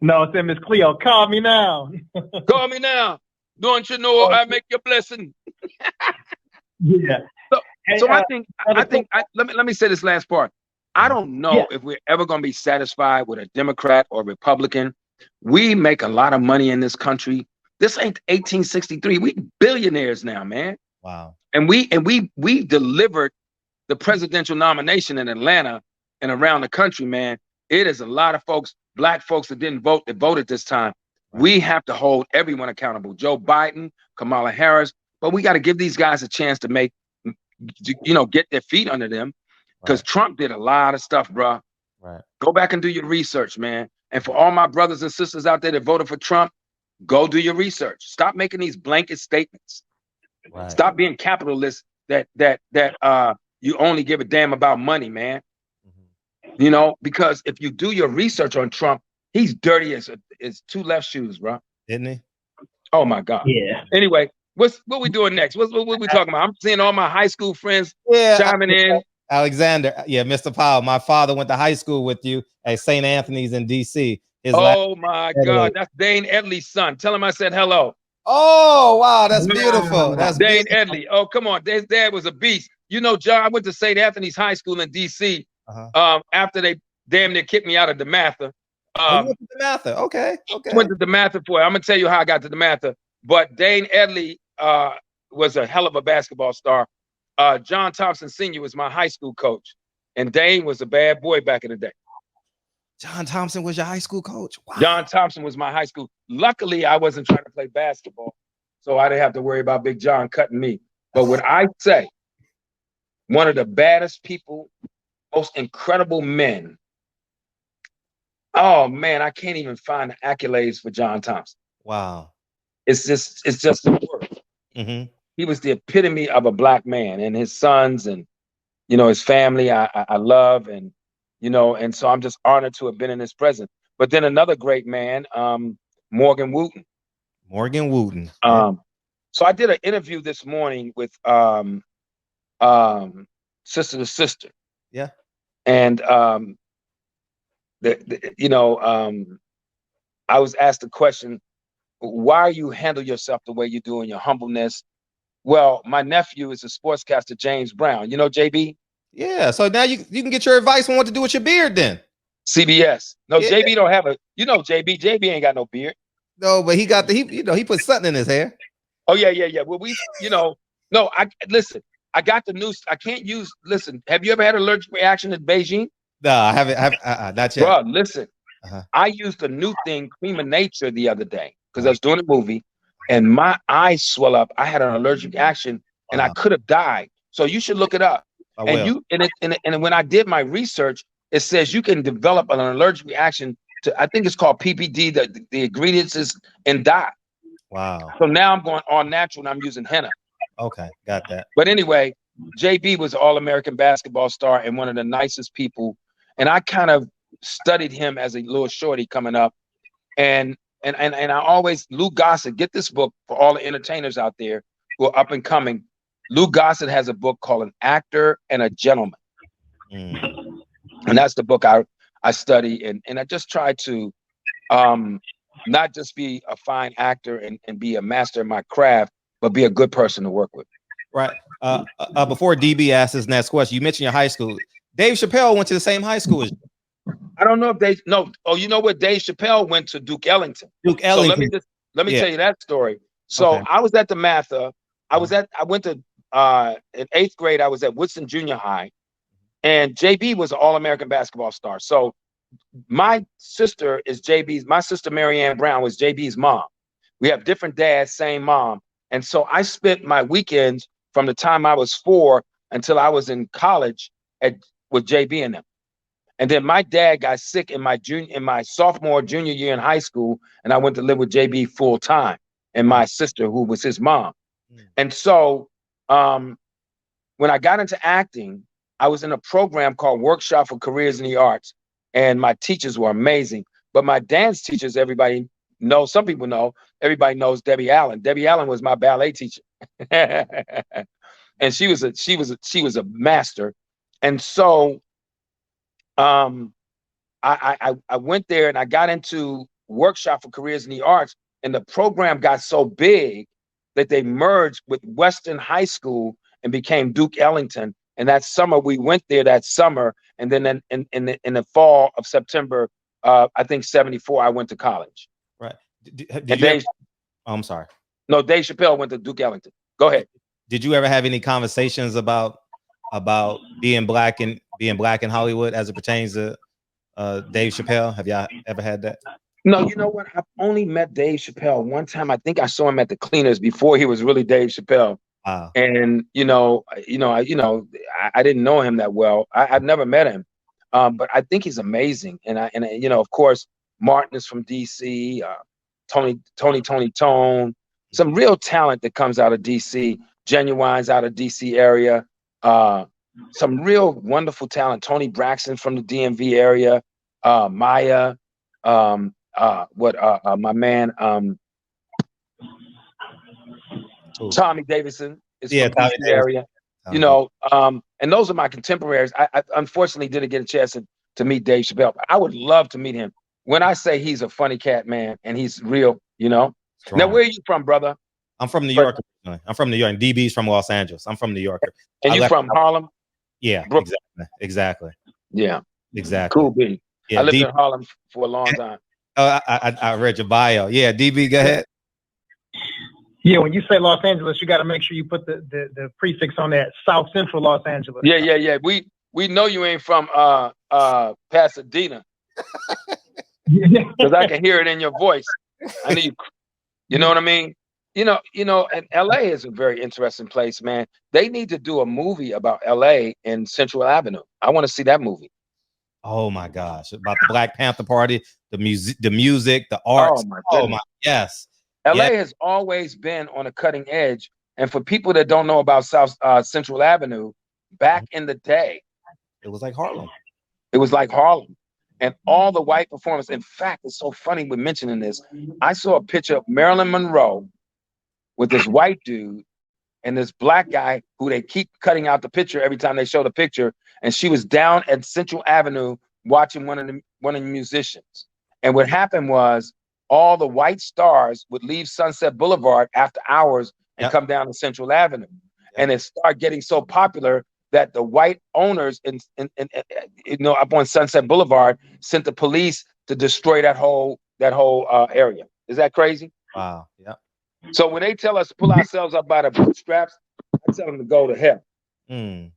No, I said Miss Cleo, call me now. Call me now. Don't you know I make your blessing? Yeah. So, Hey, so let me say this last part. I don't yeah, know if we're ever going to be satisfied with a Democrat or Republican. We make a lot of money in this country. This ain't 1863. We billionaires now, man. Wow. And we delivered the presidential nomination in Atlanta and around the country, man. It is a lot of folks, black folks that didn't vote, that voted this time. Right. We have to hold everyone accountable. Joe Biden, Kamala Harris, but we got to give these guys a chance to make, get their feet under them, because Right. Trump did a lot of stuff, bro. Right. Go back and do your research, man. And for all my brothers and sisters out there that voted for Trump, go do your research. Stop making these blanket statements. Right. Stop being capitalists that you only give a damn about money, man. Because if you do your research on Trump, he's dirty as two left shoes, bro. Isn't he? Oh my God. yeah. Anyway, what we doing next? What we talking about? I'm seeing all my high school friends chiming in. Alexander, yeah, Mr. Powell. My father went to high school with you at St. Anthony's in DC. Oh my God, that's Dane Edley's son. Tell him I said hello. Oh wow, that's beautiful. That's Dane beautiful. Edley. Oh, come on. His dad was a beast. John, I went to St. Anthony's High School in DC. After they damn near kicked me out of DeMatha. You went to DeMatha. Okay. Went to DeMatha for it. I'm gonna tell you how I got to DeMatha. But Dane Edley was a hell of a basketball star. John Thompson Sr. was my high school coach, and Dane was a bad boy back in the day. John Thompson was your high school coach? Wow. John Thompson was my high school. Luckily, I wasn't trying to play basketball, so I didn't have to worry about Big John cutting me. But when I say one of the baddest people, most incredible men, oh man, I can't even find the accolades for John Thompson. Wow. It's just the word. He was the epitome of a black man, and his sons and his family I love, and and so I'm just honored to have been in his presence. But then another great man, Morgan Wooten. Morgan Wooten. So I did an interview this morning with Sister to Sister. Yeah. And I was asked the question, why you handle yourself the way you do in your humbleness? Well, my nephew is a sportscaster, James Brown. You know JB? Yeah. So now you can get your advice on what to do with your beard then. CBS. No, yeah. JB don't have JB. JB ain't got no beard. No, but he got he put something in his hair. Oh yeah. Well, no, listen, I got the news. I can't use, listen, have you ever had an allergic reaction in Beijing? No, I haven't. Not yet. Bro, listen, I used a new thing, Cream of Nature, the other day, because I was doing a movie and my eyes swell up. I had an allergic reaction and I could have died. So you should look it up. And when I did my research, it says you can develop an allergic reaction to, I think it's called PPD, the ingredients is in dye. Wow. So now I'm going all natural and I'm using henna. Okay, got that. But anyway, JB was an All-American basketball star and one of the nicest people. And I kind of studied him as a little shorty coming up. And I always, Lou Gossett, get this book for all the entertainers out there who are up and coming. Lou Gossett has a book called An Actor and a Gentleman. And that's the book I study. And I just try to not just be a fine actor and be a master in my craft, but be a good person to work with. Right. Before DB asks his next question, you mentioned your high school. Dave Chapelle went to the same high school as you. I don't know if oh, you know what? Dave Chapelle went to Duke Ellington. So let me tell you that story. So I was at the Matha. I went to in 8th grade, I was at Woodson Junior High, and JB was an All-American basketball star. So my sister Marianne Brown was JB's mom. We have different dads, same mom. And so I spent my weekends from the time I was 4 until I was in college with JB and them. And then my dad got sick in my sophomore, junior year in high school, and I went to live with JB full time, and my sister, who was his mom. And so when I got into acting, I was in a program called Workshop for Careers in the Arts, and my teachers were amazing. But my dance teachers, everybody knows, some people know, everybody knows Debbie Allen. Debbie Allen was my ballet teacher. And she was a master. And so I went there and I got into workshop for careers in the arts, and the program got so big that they merged with Western High School and became Duke Ellington. And that summer we went there that summer, and then in the fall of September, I think 74, I went to college. Right. I'm sorry. No, Dave Chapelle went to Duke Ellington. Go ahead. Did you ever have any conversations about being black in Hollywood as it pertains to Dave Chapelle? Have y'all ever had that? No, you know what? I've only met Dave Chapelle one time. I think I saw him at the Cleaners before he was really Dave Chapelle. Wow. And I didn't know him that well. I've never met him, but I think he's amazing. And of course, Martin is from DC. Tony Tone, some real talent that comes out of DC. Genuine's out of DC area. Some real wonderful talent. Tony Braxton from the DMV area. Maya. My man. Tommy Davidson is from the DC area. And those are my contemporaries. I unfortunately didn't get a chance to meet Dave Chapelle, but I would love to meet him. When I say he's a funny cat, man, and he's real, Strong. Now, where are you from, brother? I'm from New York. I'm from New York. DB's from Los Angeles. I'm from New York. And you from Harlem? Yeah, exactly. Yeah, exactly. Cool, B. Yeah, I lived in Harlem for a long time. I read your bio. Yeah, DB, go ahead. Yeah, when you say Los Angeles, you got to make sure you put the prefix on that. South Central Los Angeles. Yeah. We know you ain't from Pasadena. Because I can hear it in your voice. I need you know what I mean? And LA is a very interesting place, man. They need to do a movie about LA in Central Avenue. I want to see that movie. Oh my gosh, about the Black Panther Party, the music, the arts. Oh my yes. LA has always been on a cutting edge. And for people that don't know about Central Avenue, back in the day, it was like Harlem. It was like Harlem. And all the white performers. In fact, it's so funny we're mentioning this. I saw a picture of Marilyn Monroe with this white dude and this black guy who they keep cutting out the picture every time they show the picture. And she was down at Central Avenue watching one of the musicians. And what happened was all the white stars would leave Sunset Boulevard after hours and come down to Central Avenue. And it started getting so popular that the white owners up on Sunset Boulevard sent the police to destroy that whole area. Is that crazy? Wow. Yeah. So when they tell us to pull ourselves up by the bootstraps, I tell them to go to hell. And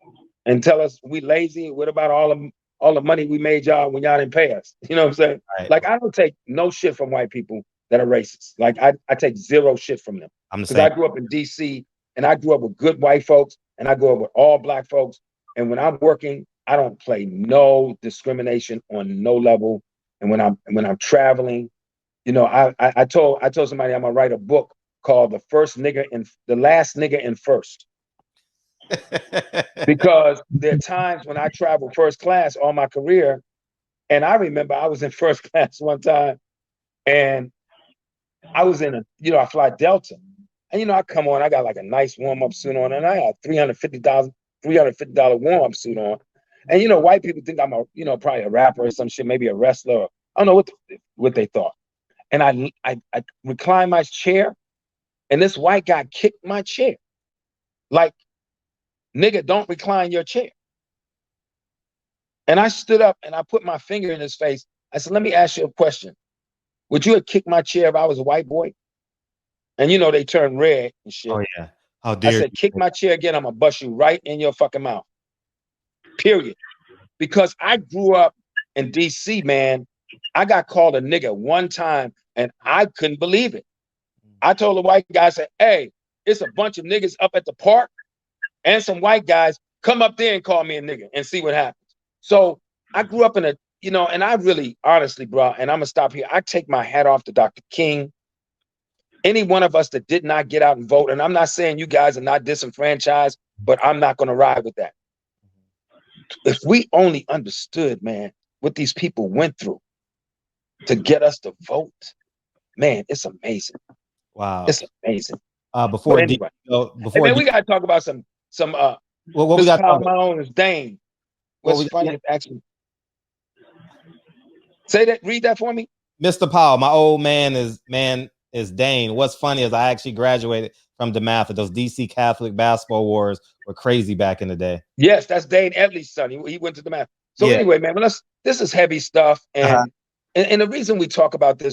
tell us we lazy. What about all the money we made y'all when y'all didn't pay us? You know what I'm saying? Right. Like, I don't take no shit from white people that are racist. Like, I take zero shit from them. Because I grew up in DC and I grew up with good white folks and I grew up with all black folks. And when I'm working, I don't play no discrimination on no level. And when I'm traveling, I told somebody I'm gonna write a book called The Last Nigger in First. Because there are times when I travel first class all my career, and I remember I was in first class one time, and I was in I fly Delta, and I come on, I got like a nice warm-up suit on, and I had $350 warm-up suit on, and white people think I'm probably a rapper or some shit, maybe a wrestler. I don't know what they thought, and I reclined my chair, and this white guy kicked my chair, like, nigga, don't recline your chair. And I stood up and I put my finger in his face. I said, let me ask you a question. Would you have kicked my chair if I was a white boy? And they turn red and shit. Oh yeah. How dare you? I said, kick my chair again, I'm gonna bust you right in your fucking mouth. Period. Because I grew up in DC, man. I got called a nigga one time and I couldn't believe it. I told the white guy, I said, hey, it's a bunch of niggas up at the park and some white guys, come up there and call me a nigga and see what happens. So I grew up in and I really, honestly, bro, and I'm gonna stop here. I take my hat off to Dr. King. Any one of us that did not get out and vote, and I'm not saying you guys are not disenfranchised, but I'm not gonna ride with that. If we only understood, man, what these people went through to get us to vote, man, it's amazing. Wow. It's amazing. Before hey, man, we gotta talk about some what we got my own is Dane. What's funny actually? Say that. Read that for me. Mr. Powell, my old man is Dane. What's funny is I actually graduated from DeMatha. Those DC Catholic basketball wars were crazy back in the day. Yes, that's Dane Edley's son. He went to DeMatha. So anyway, man, this is heavy stuff, and the reason we talk about this